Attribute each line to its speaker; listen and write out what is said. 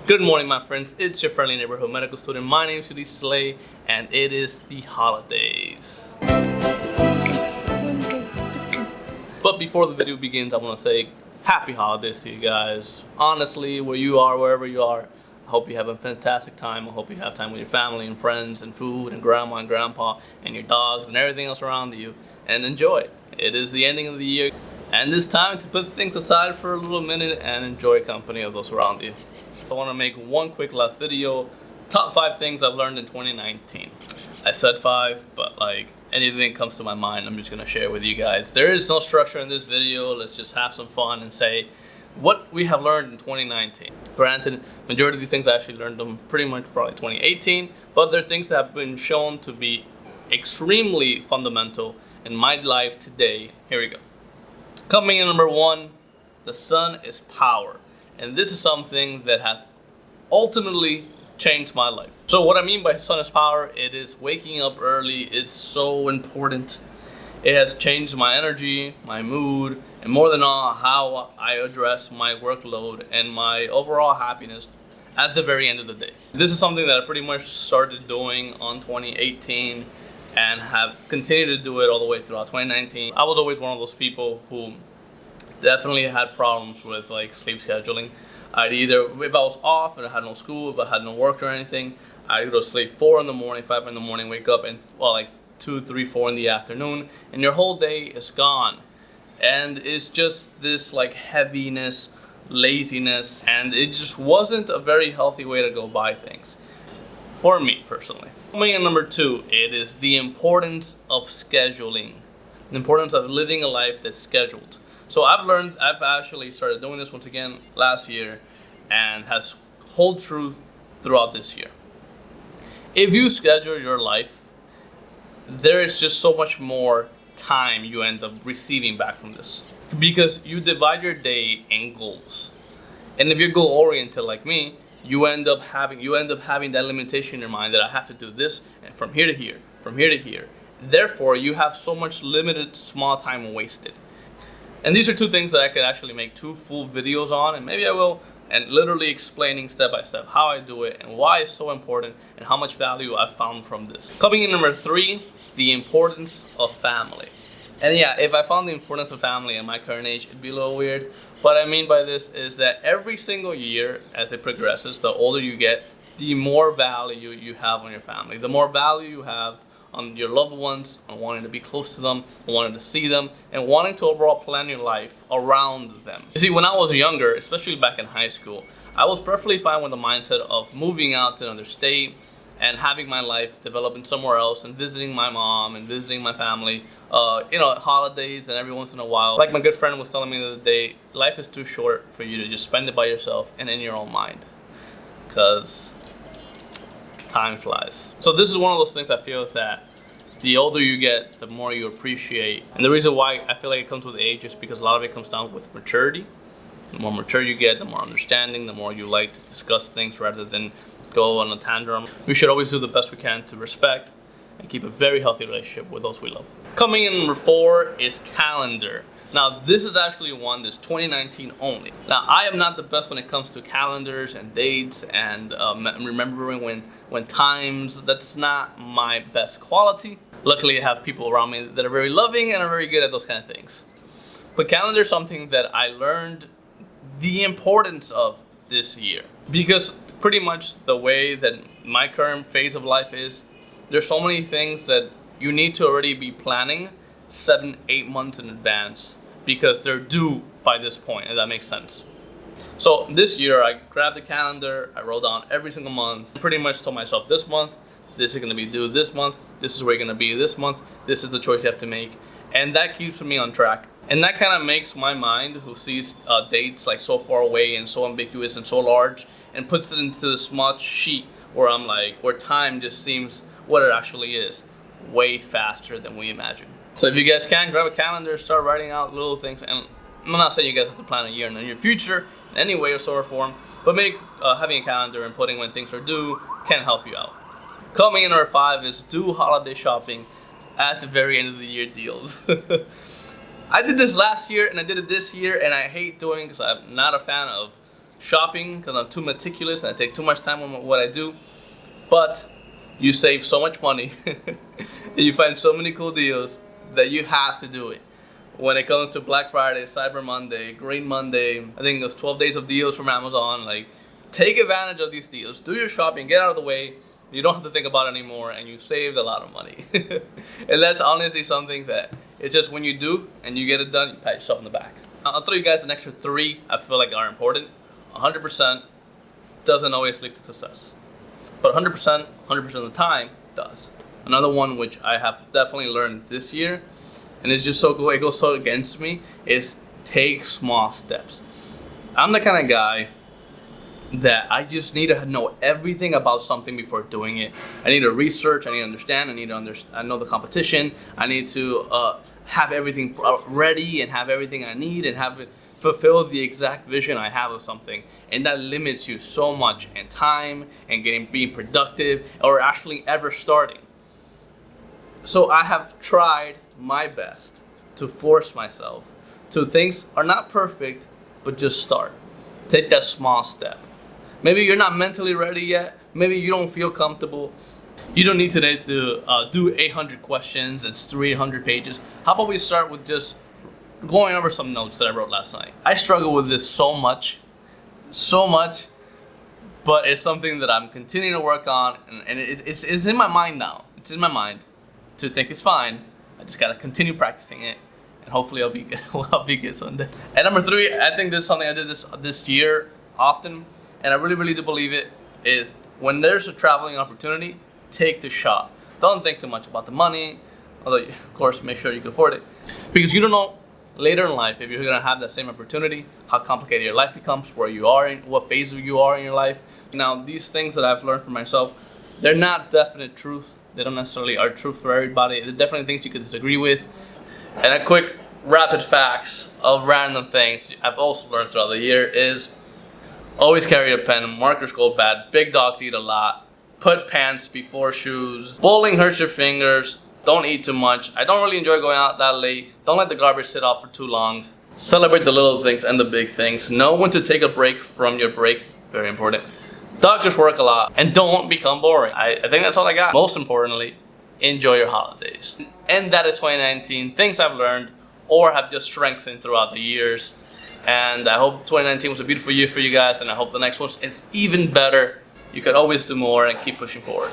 Speaker 1: Good morning, my friends. It's your friendly neighborhood medical student. My name is Ulises, and it is the holidays. But before the video begins, I want to say happy holidays to you guys. Honestly, where you are, wherever you are, I hope you have a fantastic time. I hope you have time with your family and friends and food and grandma and grandpa and your dogs and everything else around you, and enjoy it. It is the ending of the year, and it's time to put things aside for a little minute and enjoy company of those around you. I want to make one quick last video. Top 5 things I've learned in 2019. I said 5, but like anything comes to my mind, I'm just going to share with you guys. There is no structure in this video. Let's just have some fun and say what we have learned in 2019. Granted, majority of these things I actually learned them pretty much probably 2018, but they're things that have been shown to be extremely fundamental in my life today. Here we go. Coming in number 1, the sun is power. And this is something that has ultimately changed my life. So what I mean by sun is power, it is waking up early. It's so important. It has changed my energy, my mood, and more than all, how I address my workload and my overall happiness at the very end of the day. This is something that I pretty much started doing on 2018 and have continued to do it all the way throughout 2019. I was always one of those people who definitely had problems with like sleep scheduling. I'd either, if I was off and I had no school, if I had no work or anything, I'd go to sleep 4 in the morning, 5 in the morning, wake up and like 2, 3, 4 in the afternoon, and your whole day is gone. And it's just this like heaviness, laziness, and it just wasn't a very healthy way to go by things for me personally. Coming in number 2, it is the importance of scheduling, the importance of living a life that's scheduled. So I've actually started doing this once again last year and has hold true throughout this year. If you schedule your life, there is just so much more time you end up receiving back from this, because you divide your day in goals. And if you're goal oriented like me, you end up having that limitation in your mind that I have to do this and from here to here, from here to here. Therefore, you have so much limited small time wasted. And these are 2 things that I could actually make 2 full videos on, and maybe I will, and literally explaining step by step how I do it and why it's so important and how much value I've found from this. Coming in number 3, the importance of family. And yeah, if I found the importance of family at my current age, it'd be a little weird. What I mean by this is that every single year as it progresses, the older you get, the more value you have on your family, the more value you have on your loved ones, on wanting to be close to them, on wanting to see them, and wanting to overall plan your life around them. You see, when I was younger, especially back in high school, I was perfectly fine with the mindset of moving out to another state and having my life developing somewhere else and visiting my mom and visiting my family, holidays and every once in a while. Like my good friend was telling me the other day, life is too short for you to just spend it by yourself and in your own mind, because time flies. So this is one of those things I feel that the older you get, the more you appreciate. And the reason why I feel like it comes with age is because a lot of it comes down with maturity. The more mature you get, the more understanding, the more you like to discuss things rather than go on a tantrum. We should always do the best we can to respect and keep a very healthy relationship with those we love. Coming in number 4 is calendar. Now, this is actually one that's 2019 only. Now, I am not the best when it comes to calendars and dates and remembering when times. That's not my best quality. Luckily, I have people around me that are very loving and are very good at those kind of things. But calendar is something that I learned the importance of this year, because pretty much the way that my current phase of life is, there's so many things that you need to already be planning 7, 8 months in advance because they're due by this point, if that makes sense. So this year I grabbed the calendar, I wrote down every single month, pretty much told myself this month, this is going to be due this month, this is where you're going to be this month, this is the choice you have to make, and that keeps me on track. And that kind of makes my mind, who sees dates like so far away and so ambiguous and so large, and puts it into this small sheet where I'm like, where time just seems what it actually is, way faster than we imagine. So if you guys can, grab a calendar, start writing out little things. And I'm not saying you guys have to plan a year in the near future in any way or sort of form, but having a calendar and putting when things are due can help you out. Coming in number 5 is do holiday shopping at the very end of the year deals. I did this last year and I did it this year, and I hate doing it because I'm not a fan of shopping because I'm too meticulous and I take too much time on what I do. But you save so much money and you find so many cool deals that you have to do it. When it comes to Black Friday, Cyber Monday, Green Monday, I think there's 12 days of deals from Amazon. Like, take advantage of these deals. Do your shopping, get out of the way. You don't have to think about it anymore, and you saved a lot of money. And that's honestly something that it's just when you do and you get it done, you pat yourself on the back. I'll throw you guys an extra 3 I feel like are important. 100% doesn't always lead to success, but 100% of the time does. Another one which I have definitely learned this year, and it's just so cool, it goes so against me, is take small steps. I'm the kind of guy that I just need to know everything about something before doing it. I need to research, I need to understand, I know the competition, I need to have everything ready and have everything I need and have it fulfill the exact vision I have of something. And that limits you so much in time and being productive or actually ever starting. So I have tried my best to force myself to things are not perfect, but just start. Take that small step. Maybe you're not mentally ready yet. Maybe you don't feel comfortable. You don't need today to do 800 questions. It's 300 pages. How about we start with just going over some notes that I wrote last night. I struggle with this so much, but it's something that I'm continuing to work on, and it's in my mind now. It's in my mind to think it's fine. I just gotta continue practicing it, and hopefully I'll be good. I'll be good someday. And number 3, I think this is something I did this year often, and I really do believe it, is when there's a traveling opportunity, take the shot. Don't think too much about the money, although of course make sure you can afford it, because you don't know later in life if you're gonna have that same opportunity, how complicated your life becomes, where you are in, what phase you are in your life. Now, these things that I've learned for myself, they're not definite truth. They don't necessarily are truth for everybody. They're definitely things you could disagree with. And a quick rapid facts of random things I've also learned throughout the year is always carry a pen, markers go bad, big dogs eat a lot, put pants before shoes, bowling hurts your fingers, don't eat too much, I don't really enjoy going out that late, don't let the garbage sit out for too long, celebrate the little things and the big things, know when to take a break from your break, very important, doctors work a lot, and don't become boring. I think that's all I got. Most importantly, enjoy your holidays. And that is 2019, things I've learned or have just strengthened throughout the years. And I hope 2019 was a beautiful year for you guys, and I hope the next one is even better. You could always do more and keep pushing forward.